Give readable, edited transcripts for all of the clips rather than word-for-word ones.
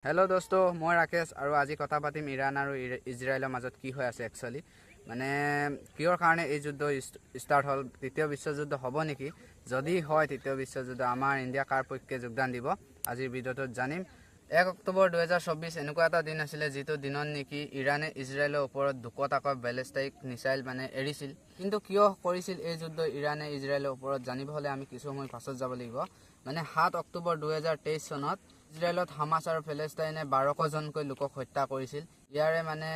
hello दोस्तों मैं राकेश और आज कथा पातिम इरान और इजराइलर मजत की আছে एक्चुअली माने कियर कारण এই যুদ্ধ स्टार्ट हल तृतीय विश्वयुद्ध हम नेকি যদি হয় তৃতীয় বিশ্বযুদ্ধ আমাৰ ইন্ডিয়া কাৰ পক্ষে যোগদান দিব আজিৰ ভিডিঅ'টোত জানিম 1 অক্টোবৰ 2024 এনেকুৱা এটা দিন আছিল যেটো দিনত নেকি ইৰানে ইজৰাইলৰ ওপৰত দুকটাকৈ ব্যালিষ্টিক মিসাইল মানে এৰিছিল কিন্তু কিয় কৰিছিল এই যুদ্ধ ইৰানে ইজৰাইলৰ ওপৰত জানিব হলে আমি কিছু সময় পাছত যাব লাগিব মানে 7 অক্টোবৰ 2023 চনত ইজৰাইলত হামাস আৰু ফেলেষ্টাইনে 12 জনকৈ লোকক হত্যা কৰিছিল ইয়াৰে মানে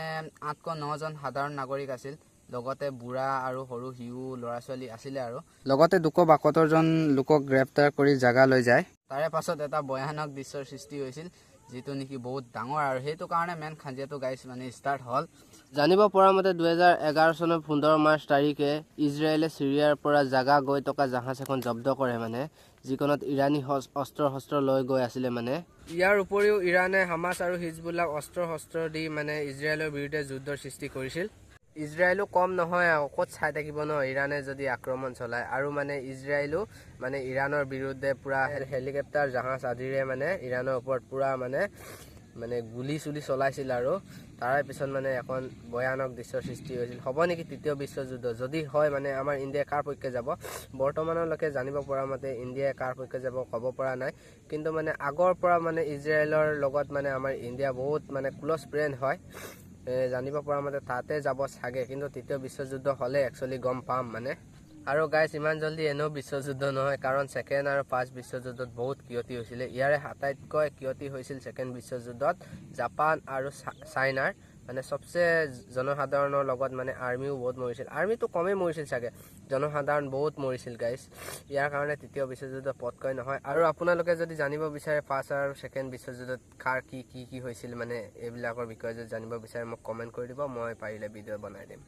809 জন সাধাৰণ নাগৰিক আছিল লগতে বুঢ়া আৰু সৰু হিউ লৰা ছোৱালী আছিল আৰু লগতে 272 জন লোকক গ্ৰেপ্তাৰ কৰি জাগা লৈ যায় তাৰে পাছত এটা ভয়ানক দৃশ্যৰ সৃষ্টি হৈছিল যেটো নেকি বহুত ডাঙৰ আৰু হেতু কাৰণে মেন খাঞ্জিয়াটো গাইছ মানে ষ্টাৰ্ট হল জানিব পৰা মতে 2011 চনৰ 15 মাৰ্চ তাৰিখে ইজৰাইলে সিৰিয়াৰ পৰা জাগা গৈ থকা জাহাজ এখন জব্দ কৰে মানে যিকোনত ইৰানী অস্ত্ৰ লৈ গৈ আছিল মানে ইয়াৰ উপৰিও ইৰানে হামাস আৰু হিজবুল্লাহ অস্ত্ৰ দি মানে ইজৰাইলৰ বিৰুদ্ধে যুদ্ধৰ সৃষ্টি কৰিছিল ইজৰাইলো কম নহয় ক'ত চাই থাকিব ন ইৰানে যদি আক্ৰমণ চলায় আৰু মানে ইজৰাইলো মানে ইৰানৰ বিৰুদ্ধে পুৰা হেলিকপ্টাৰ জাহাজ আদিৰে মানে ইৰানৰ ওপৰত পুৰা মানে গুলি চুলি চলাইছিল আৰু তাৰে পিছত মানে এখন ভয়ানক দৃশ্যৰ সৃষ্টি হৈছিল হ'ব নেকি তৃতীয় বিশ্বযুদ্ধ যদি হয় মানে আমাৰ ইণ্ডিয়া কাৰ পক্ষে যাব বৰ্তমানলৈকে জানিব পৰা মতে ইণ্ডিয়া কাৰ পক্ষে যাব ক'ব পৰা নাই কিন্তু মানে আগৰ পৰা মানে ইজৰাইলৰ লগত মানে আমাৰ ইণ্ডিয়া বহুত মানে ক্লোজ ফ্ৰেণ্ড হয় জানিব পৰা মতে তাতে যাব ছাগে কিন্তু তৃতীয় বিশ্বযুদ্ধ হলে একচুয়ালি গম পাম মানে আৰু গাইস ইমান জলদি এনেও বিশ্বযুদ্ধ নহয় কাৰণ সেকেন্ড আৰু ফাৰ্ষ্ট বিশ্বযুদ্ধত বহুত ক্ষতি হৈছিল ইয়াৰে আটাইতকৈ ক্ষতি হৈছিল সেকেন্ড বিশ্বযুদ্ধত জাপান আৰু চাইনাৰ মানে সবচে জনসাধাৰণৰ লগত মানে আৰ্মিও বহুত মৰিছিল আৰ্মিটো কমে মৰিছিল ছাগে জনসাধাৰণ বহুত মৰিছিল গাইস ইয়াৰ কাৰণে তৃতীয় বিশ্বযুদ্ধ পটকৈ নহয় আৰু আপোনালোকে যদি জানিব বিচাৰে ফাৰ্ষ্ট আৰু সেকেন্ড বিশ্বযুদ্ধত কাৰ কি হৈছিল মানে এইবিলাকৰ বিষয়ে যদি জানিব বিচাৰে মোক কমেন্ট কৰি দিব মই পাৰিলে ভিডিও বনাই দিম